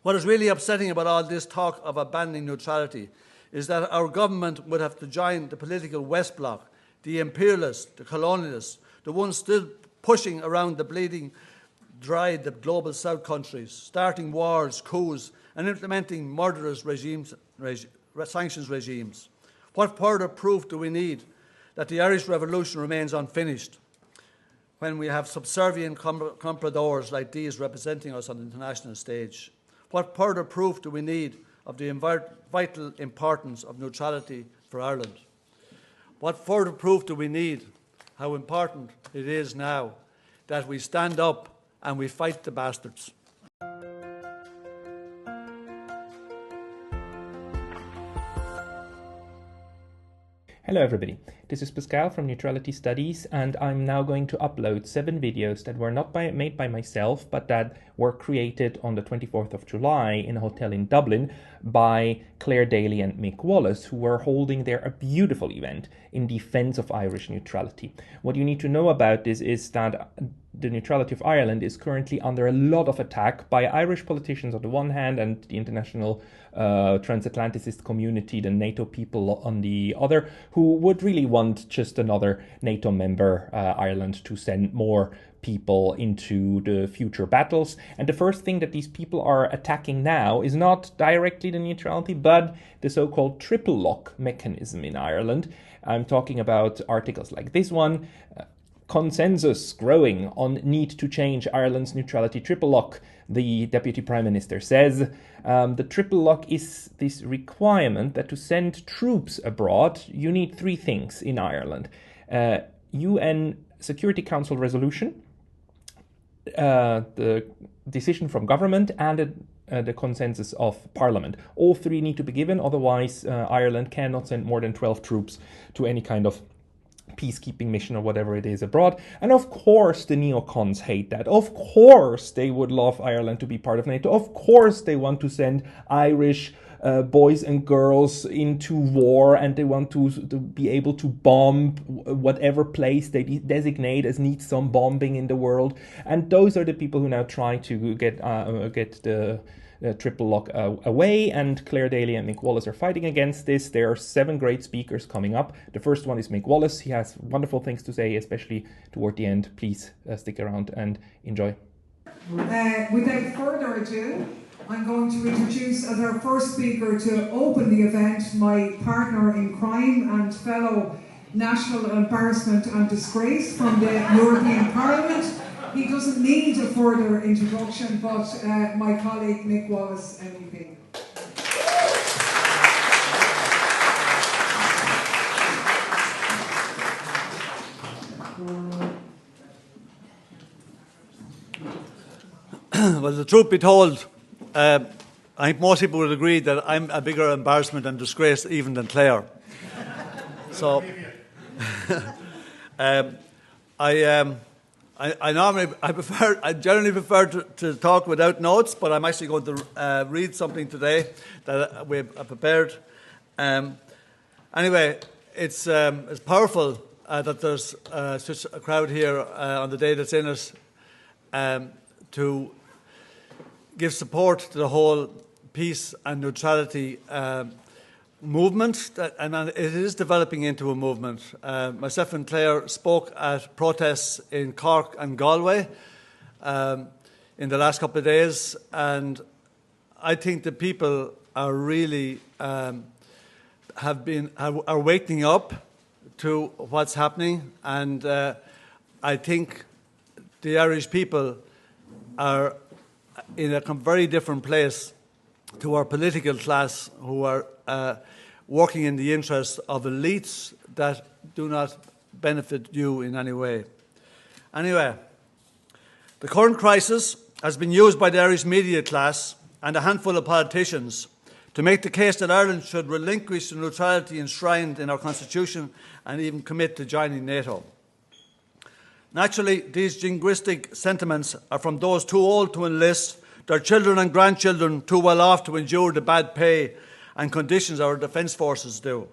What is really upsetting about all this talk of abandoning neutrality is that our government would have to join the political West Bloc, the imperialists, the colonialists, the ones still pushing around the bleeding dry the global South countries, starting wars, coups, and implementing murderous sanctions regimes. What further proof do we need that the Irish Revolution remains unfinished when we have subservient compradors like these representing us on the international stage? What further proof do we need of the vital importance of neutrality for Ireland? What further proof do we need how important it is now that we stand up and we fight the bastards? Hello everybody, this is Pascal from Neutrality Studies, and I'm now going to upload 7 videos that were not made by myself, but that were created on the 24th of July in a hotel in Dublin by Clare Daly and Mick Wallace, who were holding a beautiful event in defense of Irish neutrality. What you need to know about this is that the neutrality of Ireland is currently under a lot of attack by Irish politicians on the one hand and the international transatlanticist community, the NATO people on the other, who would really want just another NATO member, Ireland, to send more people into the future battles. And the first thing that these people are attacking now is not directly the neutrality, but the so-called triple lock mechanism in Ireland. I'm talking about articles like this one, consensus growing on need to change Ireland's neutrality triple lock. The Deputy Prime Minister says the triple lock is this requirement that to send troops abroad, you need 3 things in Ireland. UN Security Council resolution, the decision from government, and the consensus of Parliament. All 3 need to be given, otherwise Ireland cannot send more than 12 troops to any kind of peacekeeping mission or whatever it is abroad. And of course the neocons hate that. Of course they would love Ireland to be part of NATO. Of course they want to send Irish boys and girls into war, and they want to be able to bomb whatever place they designate as needs some bombing in the world. And those are the people who now try to get the triple lock away, and Clare Daly and Mick Wallace are fighting against this. There are 7 great speakers coming up. The first one is Mick Wallace. He has wonderful things to say, especially toward the end. Please stick around and enjoy. Without further ado, I'm going to introduce as our first speaker to open the event my partner in crime and fellow national embarrassment and disgrace from the European Parliament. He doesn't need a further introduction, but my colleague Mick Wallace, MEP. Well, the truth be told, I think most people would agree that I'm a bigger embarrassment and disgrace even than Clare. So, I generally prefer to talk without notes, but I'm actually going to read something today that we have prepared. Anyway, it's powerful that there's such a crowd here on the day that's in it to give support to the whole peace and neutrality movement, and it is developing into a movement. Myself and Clare spoke at protests in Cork and Galway in the last couple of days, and I think the people are really are waking up to what's happening, and I think the Irish people are in a very different place to our political class, who are working in the interests of elites that do not benefit you in any way. Anyway, the current crisis has been used by the Irish media class and a handful of politicians to make the case that Ireland should relinquish the neutrality enshrined in our constitution and even commit to joining NATO. Naturally, these jingoistic sentiments are from those too old to enlist, their children and grandchildren too well off to endure the bad pay and conditions our defence forces do.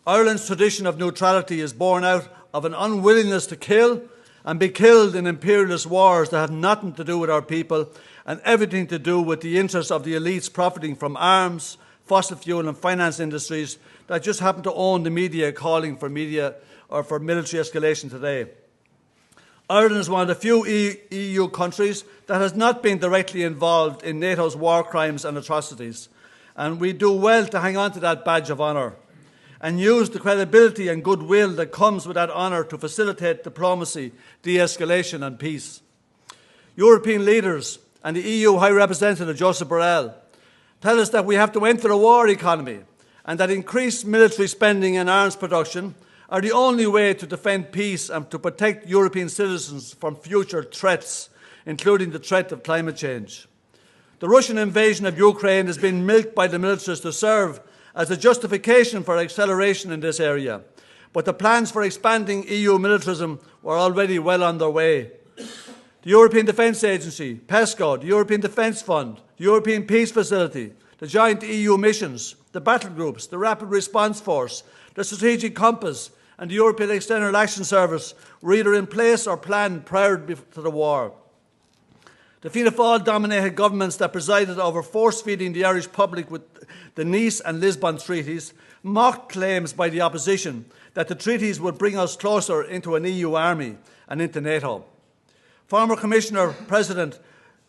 Ireland's tradition of neutrality is born out of an unwillingness to kill and be killed in imperialist wars that have nothing to do with our people and everything to do with the interests of the elites profiting from arms, fossil fuel and finance industries that just happen to own the media calling for media or for military escalation today. Ireland is one of the few EU countries that has not been directly involved in NATO's war crimes and atrocities, and we do well to hang on to that badge of honour and use the credibility and goodwill that comes with that honour to facilitate diplomacy, de-escalation and peace. European leaders and the EU High Representative Josep Borrell tell us that we have to enter a war economy and that increased military spending and arms production are the only way to defend peace and to protect European citizens from future threats, including the threat of climate change. The Russian invasion of Ukraine has been milked by the militarists to serve as a justification for acceleration in this area, but the plans for expanding EU militarism were already well on their way. The European Defence Agency, PESCO, the European Defence Fund, the European Peace Facility, the joint EU missions, the battle groups, the Rapid Response Force, the Strategic Compass and the European External Action Service were either in place or planned prior to the war. The Fianna Fáil-dominated governments that presided over force-feeding the Irish public with the Nice and Lisbon treaties mocked claims by the opposition that the treaties would bring us closer into an EU army and into NATO. Former Commissioner President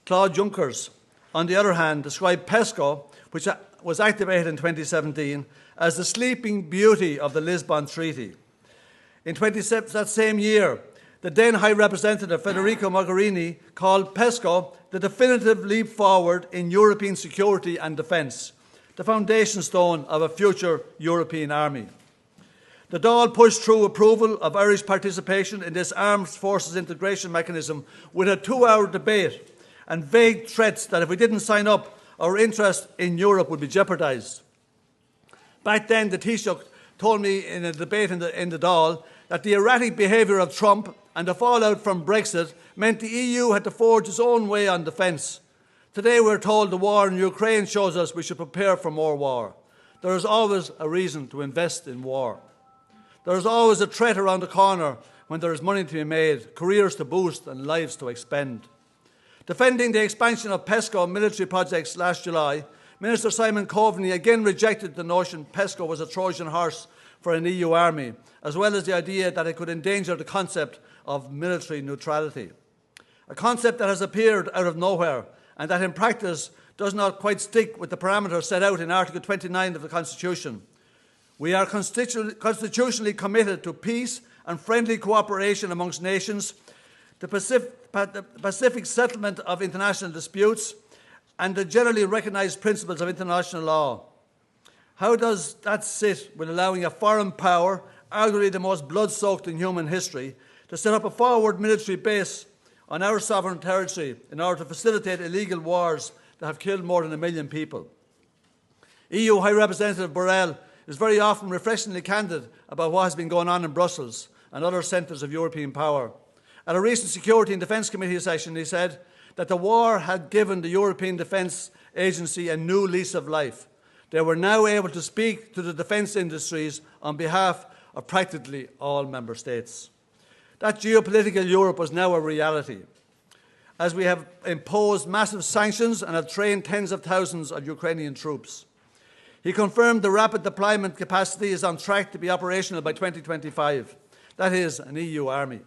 Claude Juncker, on the other hand, described PESCO, which was activated in 2017, as the sleeping beauty of the Lisbon Treaty. In that same year, the then High Representative Federica Mogherini called PESCO the definitive leap forward in European security and defence, the foundation stone of a future European army. The Dáil pushed through approval of Irish participation in this armed forces integration mechanism with a 2-hour debate and vague threats that if we didn't sign up, our interest in Europe would be jeopardised. Back then, the Taoiseach told me in a debate in the Dáil that the erratic behaviour of Trump and the fallout from Brexit meant the EU had to forge its own way on defence. Today we're told the war in Ukraine shows us we should prepare for more war. There is always a reason to invest in war. There is always a threat around the corner when there is money to be made, careers to boost and lives to expend. Defending the expansion of PESCO military projects last July, Minister Simon Coveney again rejected the notion PESCO was a Trojan horse for an EU army, as well as the idea that it could endanger the concept of military neutrality. A concept that has appeared out of nowhere and that in practice does not quite stick with the parameters set out in Article 29 of the Constitution. We are constitutionally committed to peace and friendly cooperation amongst nations, the pacific settlement of international disputes, and the generally recognised principles of international law. How does that sit with allowing a foreign power, arguably the most blood-soaked in human history, to set up a forward military base on our sovereign territory in order to facilitate illegal wars that have killed more than 1 million people? EU High Representative Borrell is very often refreshingly candid about what has been going on in Brussels and other centres of European power. At a recent Security and Defence Committee session, he said that the war had given the European Defence Agency a new lease of life. They were now able to speak to the defence industries on behalf of practically all member states. That geopolitical Europe was now a reality, as we have imposed massive sanctions and have trained tens of thousands of Ukrainian troops. He confirmed the rapid deployment capacity is on track to be operational by 2025. That is, an EU army.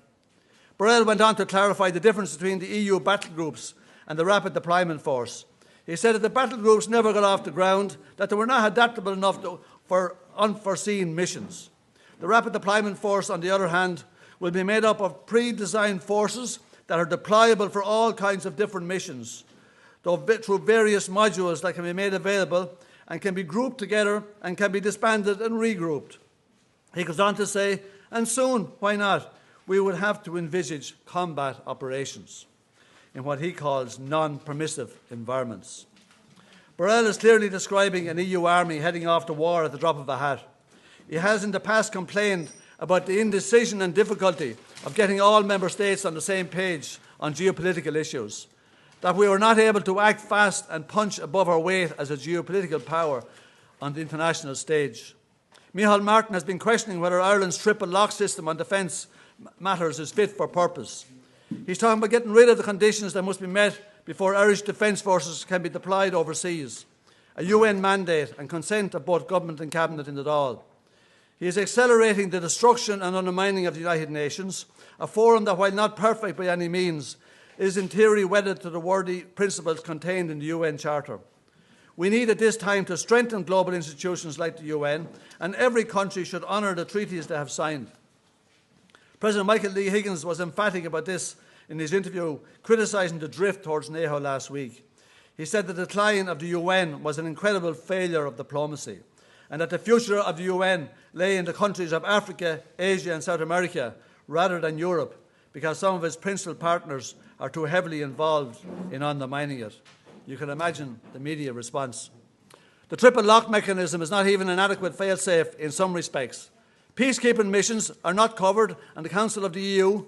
Borrell went on to clarify the difference between the EU battle groups and the rapid deployment force. He said that the battle groups never got off the ground, that they were not adaptable enough for unforeseen missions. The rapid deployment force, on the other hand, will be made up of pre-designed forces that are deployable for all kinds of different missions, though through various modules that can be made available and can be grouped together and can be disbanded and regrouped. He goes on to say, and soon, why not, we would have to envisage combat operations in what he calls non-permissive environments. Borrell is clearly describing an EU army heading off to war at the drop of a hat. He has in the past complained about the indecision and difficulty of getting all member states on the same page on geopolitical issues, that we were not able to act fast and punch above our weight as a geopolitical power on the international stage. Micheál Martin has been questioning whether Ireland's triple lock system on defence matters is fit for purpose. He's talking about getting rid of the conditions that must be met before Irish Defence Forces can be deployed overseas, a UN mandate and consent of both Government and Cabinet in it all. He is accelerating the destruction and undermining of the United Nations, a forum that, while not perfect by any means, is in theory wedded to the worthy principles contained in the UN Charter. We need at this time to strengthen global institutions like the UN, and every country should honour the treaties they have signed. President Michael Lee Higgins was emphatic about this in his interview, criticising the drift towards NATO last week. He said the decline of the UN was an incredible failure of diplomacy, and that the future of the UN lay in the countries of Africa, Asia and South America rather than Europe, because some of its principal partners are too heavily involved in undermining it. You can imagine the media response. The triple lock mechanism is not even an adequate fail-safe in some respects. Peacekeeping missions are not covered, and the Council of the EU,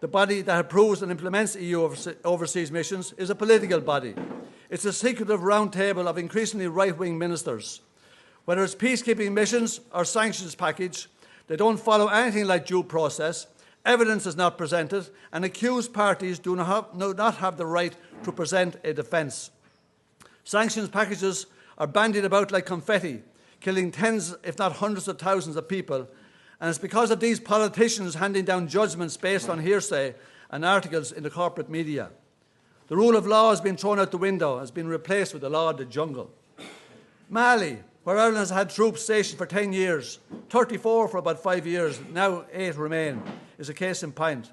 the body that approves and implements EU overseas missions, is a political body. It's a secretive round table of increasingly right-wing ministers. Whether it's peacekeeping missions or sanctions package, they don't follow anything like due process, evidence is not presented, and accused parties do not have the right to present a defence. Sanctions packages are bandied about like confetti, killing tens, if not hundreds of thousands of people, and it's because of these politicians handing down judgments based on hearsay and articles in the corporate media. The rule of law has been thrown out the window, has been replaced with the law of the jungle. Mali, where Ireland has had troops stationed for 10 years, 34 for about 5 years, now 8 remain, is a case in point.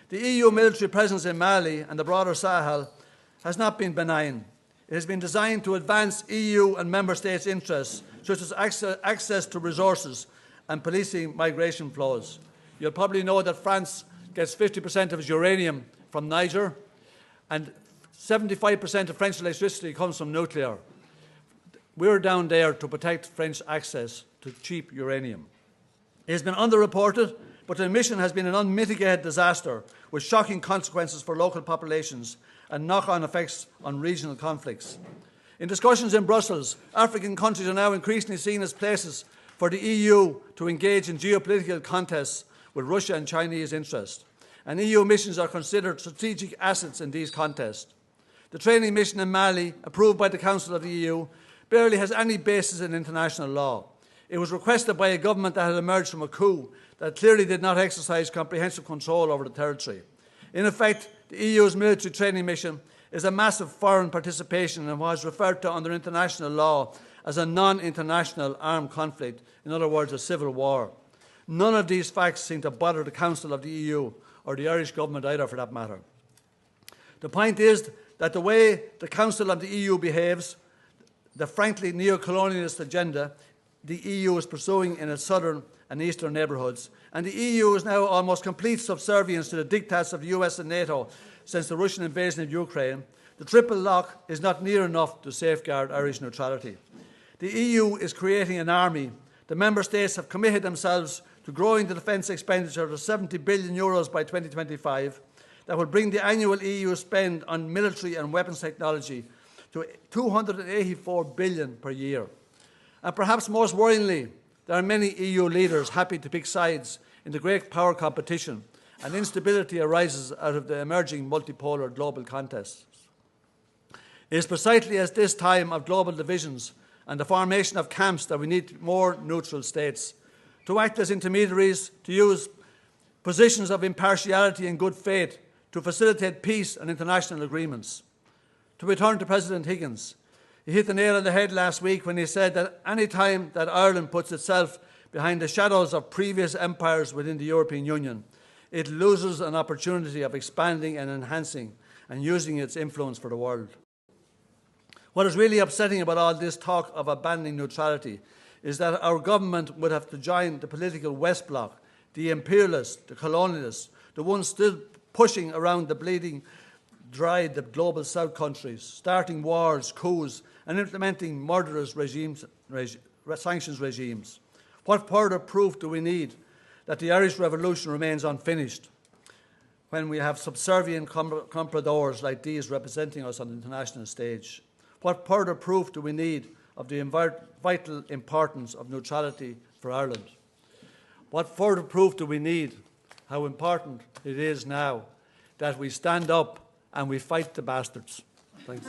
The EU military presence in Mali and the broader Sahel has not been benign. It has been designed to advance EU and Member States' interests, such as access to resources and policing migration flows. You'll probably know that France gets 50% of its uranium from Niger, and 75% of French electricity comes from nuclear. We're down there to protect French access to cheap uranium. It has been underreported, but the mission has been an unmitigated disaster with shocking consequences for local populations and knock-on effects on regional conflicts. In discussions in Brussels, African countries are now increasingly seen as places for the EU to engage in geopolitical contests with Russia and Chinese interests, and EU missions are considered strategic assets in these contests. The training mission in Mali, approved by the Council of the EU, barely has any basis in international law. It was requested by a government that had emerged from a coup that clearly did not exercise comprehensive control over the territory. In effect, the EU's military training mission is a massive foreign participation in what is referred to under international law as a non-international armed conflict, in other words, a civil war. None of these facts seem to bother the Council of the EU or the Irish government either, for that matter. The point is that the way the Council of the EU behaves, the frankly neocolonialist agenda the EU is pursuing in its southern and eastern neighbourhoods, and the EU is now almost complete subservience to the diktats of the US and NATO since the Russian invasion of Ukraine, the triple lock is not near enough to safeguard Irish neutrality. The EU is creating an army. The Member States have committed themselves to growing the defence expenditure to €70 billion by 2025. That will bring the annual EU spend on military and weapons technology to €284 billion per year. And perhaps most worryingly, there are many EU leaders happy to pick sides in the great power competition, and instability arises out of the emerging multipolar global contests. It is precisely at this time of global divisions and the formation of camps that we need more neutral states to act as intermediaries, to use positions of impartiality and good faith to facilitate peace and international agreements. To return to President Higgins, he hit the nail on the head last week when he said that any time that Ireland puts itself behind the shadows of previous empires within the European Union, it loses an opportunity of expanding and enhancing and using its influence for the world. What is really upsetting about all this talk of abandoning neutrality is that our government would have to join the political West Bloc, the imperialists, the colonialists, the ones still pushing around the bleeding dry the global South countries, starting wars, coups, and implementing murderous sanctions regimes. What further proof do we need that the Irish Revolution remains unfinished when we have subservient compradors like these representing us on the international stage? What further proof do we need of the vital importance of neutrality for Ireland? What further proof do we need how important it is now that we stand up and we fight the bastards. Thanks.